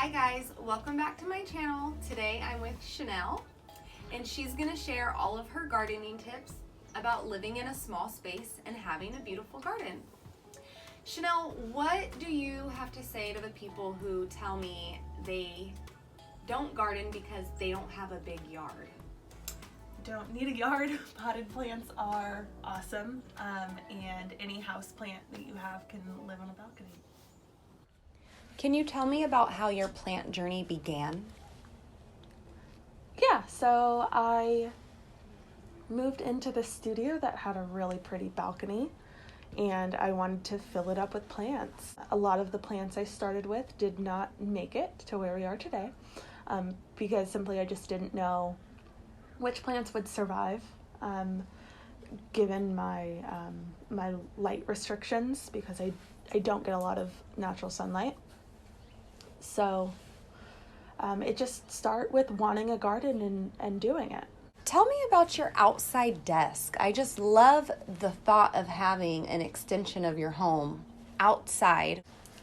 Hi guys, welcome back to my channel. Today I'm with Shanelle and she's going to share all of her gardening tips about living in a small space and having a beautiful garden. Shanelle, what do you have to say to the people who tell me they don't garden because they don't have a big yard? Don't need a yard. Potted plants are awesome, and any house plant that you have can live on a balcony. Can you tell me about how your plant journey began? Yeah, so I moved into the studio that had a really pretty balcony, and I wanted to fill it up with plants. A lot of the plants I started with did not make it to where we are today, because simply I just didn't know which plants would survive, given my my light restrictions, because I don't get a lot of natural sunlight. So it just start with wanting a garden and doing it. Tell me about your outside desk. I just love the thought of having an extension of your home outside.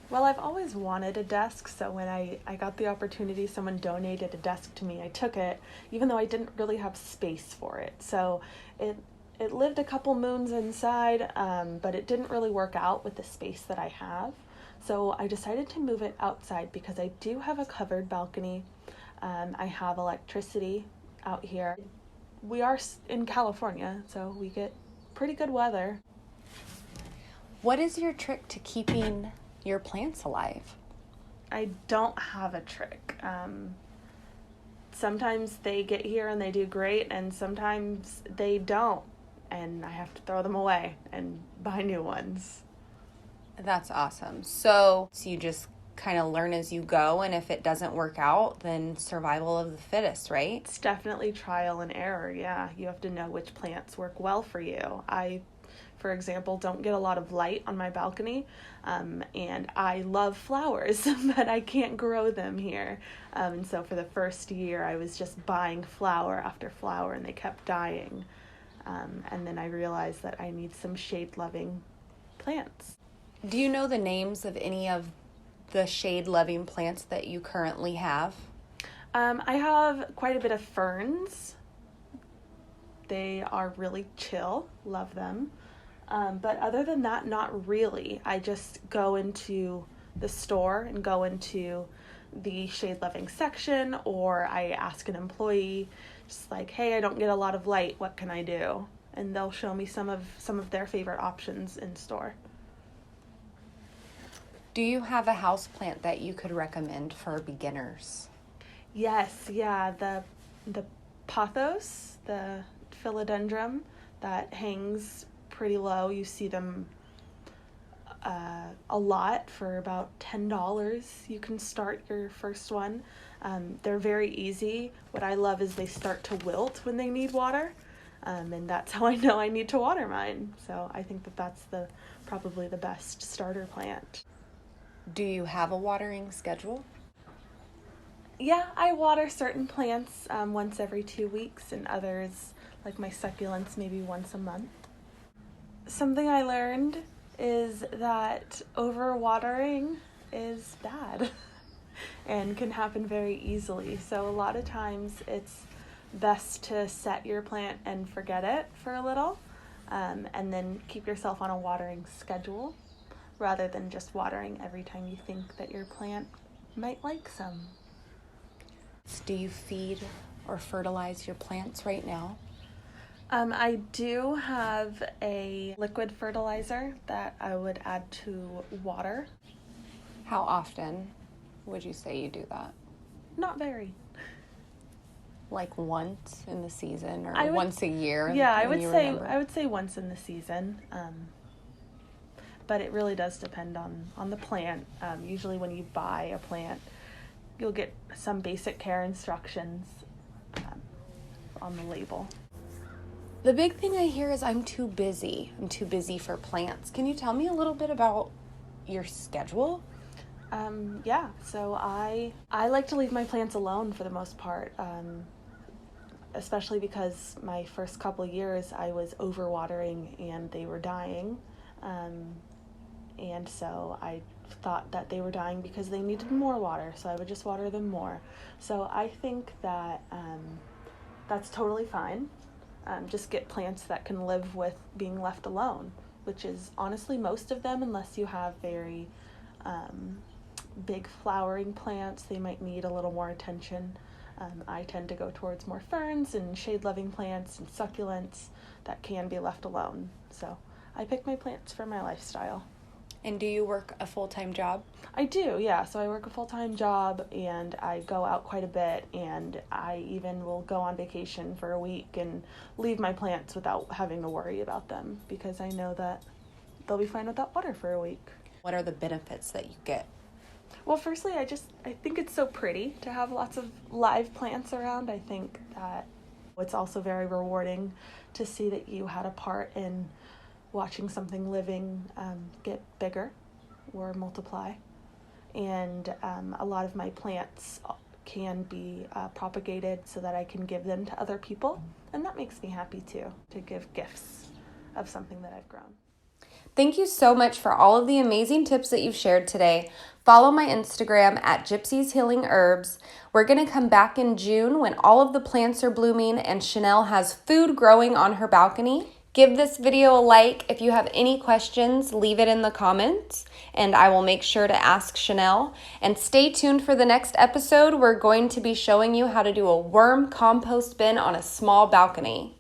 Well, I've always wanted a desk, so when I got the opportunity, someone donated a desk to me, I took it, even though I didn't really have space for it. So it lived a couple moons inside, but it didn't really work out with the space that I have. So I decided to move it outside because I do have a covered balcony. I have electricity out here. We are in California, so we get pretty good weather. What is your trick to keeping your plants alive? I don't have a trick. Sometimes they get here and they do great, and sometimes they don't, and I have to throw them away and buy new ones. That's awesome. So you just kind of learn as you go, and if it doesn't work out, then survival of the fittest, right? It's definitely trial and error, yeah. You have to know which plants work well for you. I, for example, don't get a lot of light on my balcony, and I love flowers, but I can't grow them here. And so for the first year, I was just buying flower after flower, and they kept dying. And then I realized that I need some shade-loving plants. Do you know the names of any of the shade-loving plants that you currently have? I have quite a bit of ferns. They are really chill, love them. But other than that, not really. I just go into the store and go into the shade-loving section, or I ask an employee, just like, hey, I don't get a lot of light, what can I do? And they'll show me some of their favorite options in store. Do you have a house plant that you could recommend for beginners? Yes, yeah, the pothos, the philodendron that hangs pretty low. You see them a lot for about $10. You can start your first one. They're very easy. What I love is they start to wilt when they need water, and that's how I know I need to water mine. So I think that's probably the best starter plant. Do you have a watering schedule? Yeah, I water certain plants once every 2 weeks, and others, like my succulents, maybe once a month. Something I learned is that overwatering is bad and can happen very easily. So a lot of times it's best to set your plant and forget it for a little, and then keep yourself on a watering schedule, rather than just watering every time you think that your plant might like some. Do you feed or fertilize your plants right now? I do have a liquid fertilizer that I would add to water. How often would you say you do that? Not very. Like once in the season, or once a year? Yeah, I would say once in the season. But it really does depend on the plant. Usually when you buy a plant, you'll get some basic care instructions on the label. The big thing I hear is I'm too busy. I'm too busy for plants. Can you tell me a little bit about your schedule? Yeah, so I like to leave my plants alone for the most part, especially because my first couple years I was overwatering and they were dying. And so I thought that they were dying because they needed more water, so I would just water them more. So I think that that's totally fine. Just get plants that can live with being left alone, which is honestly most of them, unless you have very big flowering plants. They might need a little more attention. I tend to go towards more ferns and shade-loving plants and succulents that can be left alone. So I pick my plants for my lifestyle. And do you work a full-time job? I do, yeah. So I work a full-time job and I go out quite a bit, and I even will go on vacation for a week and leave my plants without having to worry about them because I know that they'll be fine without water for a week. What are the benefits that you get? Well, firstly, I think it's so pretty to have lots of live plants around. I think that it's also very rewarding to see that you had a part in watching something living get bigger or multiply. And a lot of my plants can be propagated so that I can give them to other people. And that makes me happy too, to give gifts of something that I've grown. Thank you so much for all of the amazing tips that you've shared today. Follow my Instagram at Gypsy's Healing Herbs. We're going to come back in June when all of the plants are blooming and Shanelle has food growing on her balcony. Give this video a like. If you have any questions, leave it in the comments and I will make sure to ask Shanelle. And stay tuned for the next episode. We're going to be showing you how to do a worm compost bin on a small balcony.